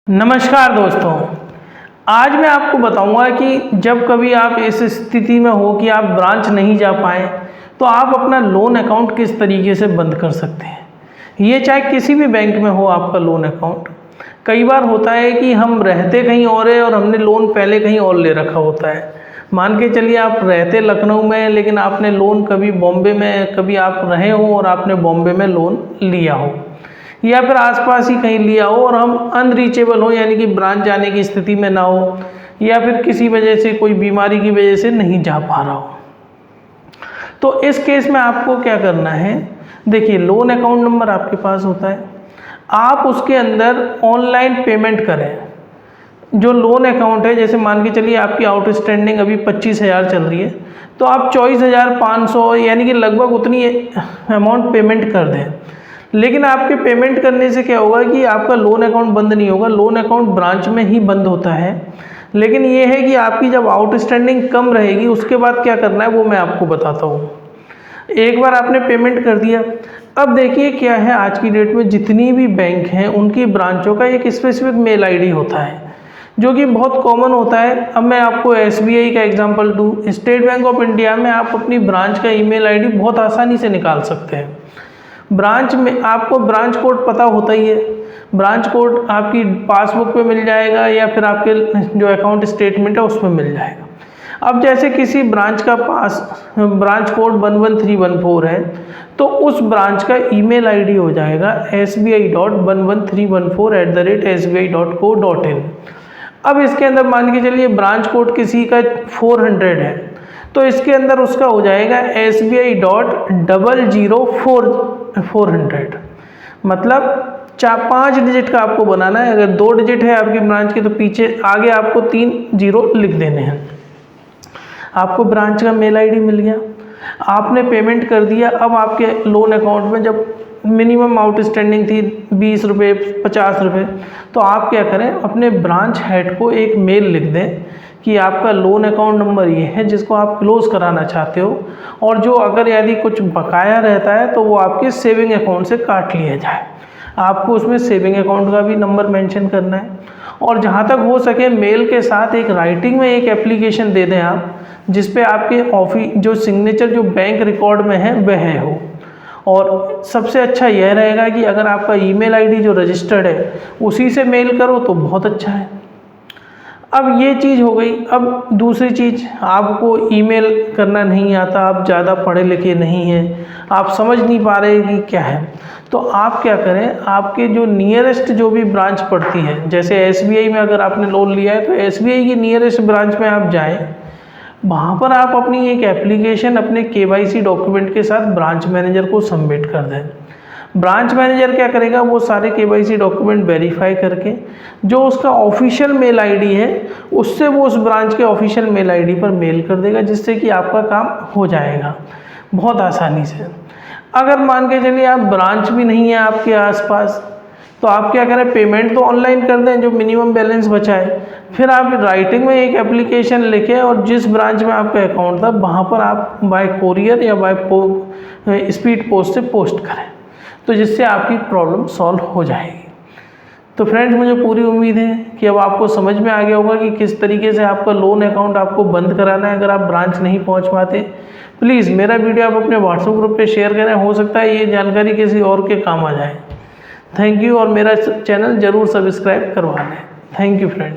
नमस्कार दोस्तों, आज मैं आपको बताऊंगा कि जब कभी आप इस स्थिति में हो कि आप ब्रांच नहीं जा पाए तो आप अपना लोन अकाउंट किस तरीके से बंद कर सकते हैं। ये चाहे किसी भी बैंक में हो आपका लोन अकाउंट। कई बार होता है कि हम रहते कहीं और है और हमने लोन पहले कहीं और ले रखा होता है। मान के चलिए आप रहते लखनऊ में लेकिन आपने लोन कभी बॉम्बे में कभी आप रहे हो और आपने बॉम्बे में लोन लिया हो या फिर आसपास ही कहीं लिया हो और हम अनरीचेबल हो यानी कि ब्रांच जाने की स्थिति में ना हो या फिर किसी वजह से कोई बीमारी की वजह से नहीं जा पा रहा हो। तो इस केस में आपको क्या करना है, देखिए लोन अकाउंट नंबर आपके पास होता है, आप उसके अंदर ऑनलाइन पेमेंट करें। जो लोन अकाउंट है जैसे मान के चलिए आपकी आउटस्टैंडिंग अभी 25,000 चल रही है तो आप 24,500 यानी कि लगभग उतनी अमाउंट पेमेंट कर दें। लेकिन आपके पेमेंट करने से क्या होगा कि आपका लोन अकाउंट बंद नहीं होगा, लोन अकाउंट ब्रांच में ही बंद होता है। लेकिन ये है कि आपकी जब आउटस्टैंडिंग कम रहेगी उसके बाद क्या करना है वो मैं आपको बताता हूँ। एक बार आपने पेमेंट कर दिया, अब देखिए क्या है आज की डेट में जितनी भी बैंक हैं उनकी ब्रांचों का एक स्पेसिफिक मेल आईडी होता है जो कि बहुत कॉमन होता है। अब मैं आपको एसबीआई का एग्जांपल दूँ, स्टेट बैंक ऑफ इंडिया में आप अपनी ब्रांच का ईमेल आईडी बहुत आसानी से निकाल सकते हैं। ब्रांच में आपको ब्रांच कोड पता होता ही है, ब्रांच कोड आपकी पासबुक पे मिल जाएगा या फिर आपके जो अकाउंट स्टेटमेंट है उसमें मिल जाएगा। अब जैसे किसी ब्रांच का पास ब्रांच कोड 11314 है तो उस ब्रांच का ईमेल आईडी हो जाएगा sbi.11314@sbi.co.in। अब इसके अंदर मान के चलिए ब्रांच कोड किसी का 400 है तो इसके अंदर उसका हो जाएगा sbi.00400। मतलब 5 डिजिट का आपको बनाना है। अगर 2 डिजिट है आपकी ब्रांच के तो पीछे आगे आपको 3 जीरो लिख देने हैं। आपको ब्रांच का मेल आईडी मिल गया, आपने पेमेंट कर दिया। अब आपके लोन अकाउंट में जब मिनिमम आउटस्टैंडिंग थी 20 रुपये 50 रुपये तो आप क्या करें, अपने ब्रांच हेड को एक मेल लिख दें कि आपका लोन अकाउंट नंबर ये है जिसको आप क्लोज़ कराना चाहते हो और जो अगर यदि कुछ बकाया रहता है तो वो आपके सेविंग अकाउंट से काट लिया जाए। आपको उसमें सेविंग अकाउंट का भी नंबर मेंशन करना है और जहाँ तक हो सके मेल के साथ एक राइटिंग में एक एप्लीकेशन दे दें आप जिस पे आपके ऑफिस जो सिग्नेचर जो बैंक रिकॉर्ड में है वह हो। और सबसे अच्छा यह रहेगा कि अगर आपका ईमेल आईडी जो रजिस्टर्ड है उसी से मेल करो तो बहुत अच्छा है। अब ये चीज़ हो गई। अब दूसरी चीज़, आपको ईमेल करना नहीं आता, आप ज़्यादा पढ़े लिखे नहीं हैं, आप समझ नहीं पा रहे कि क्या है, तो आप क्या करें, आपके जो नियरेस्ट जो भी ब्रांच पड़ती है, जैसे एसबीआई में अगर आपने लोन लिया है तो एसबीआई की नियरेस्ट ब्रांच में आप जाएं, वहाँ पर आप अपनी एक एप्लीकेशन अपने केवाईसी डॉक्यूमेंट के साथ ब्रांच मैनेजर को सबमिट कर दें। ब्रांच मैनेजर क्या करेगा, वो सारे केवाईसी डॉक्यूमेंट वेरीफाई करके जो उसका ऑफिशियल मेल आईडी है उससे वो उस ब्रांच के ऑफिशियल मेल आईडी पर मेल कर देगा जिससे कि आपका काम हो जाएगा बहुत आसानी से। अगर मान के चलिए आप ब्रांच भी नहीं है आपके आसपास तो आप क्या करें, पेमेंट तो ऑनलाइन कर दें जो मिनिमम बैलेंस बचा है, फिर आप राइटिंग में एक एप्लीकेशन लिखें और जिस ब्रांच में आपका अकाउंट था वहाँ पर आप बाय कोरियर या बाय स्पीड पोस्ट से पोस्ट करें तो जिससे आपकी प्रॉब्लम सॉल्व हो जाएगी। तो फ्रेंड्स, मुझे पूरी उम्मीद है कि अब आपको समझ में आ गया होगा कि किस तरीके से आपका लोन अकाउंट आपको बंद कराना है अगर आप ब्रांच नहीं पहुंच पाते। प्लीज़ मेरा वीडियो आप अपने व्हाट्सएप ग्रुप पे शेयर करें, हो सकता है ये जानकारी किसी और के काम आ जाए। थैंक यू और मेरा चैनल ज़रूर सब्सक्राइब करवा लें। Thank you friends.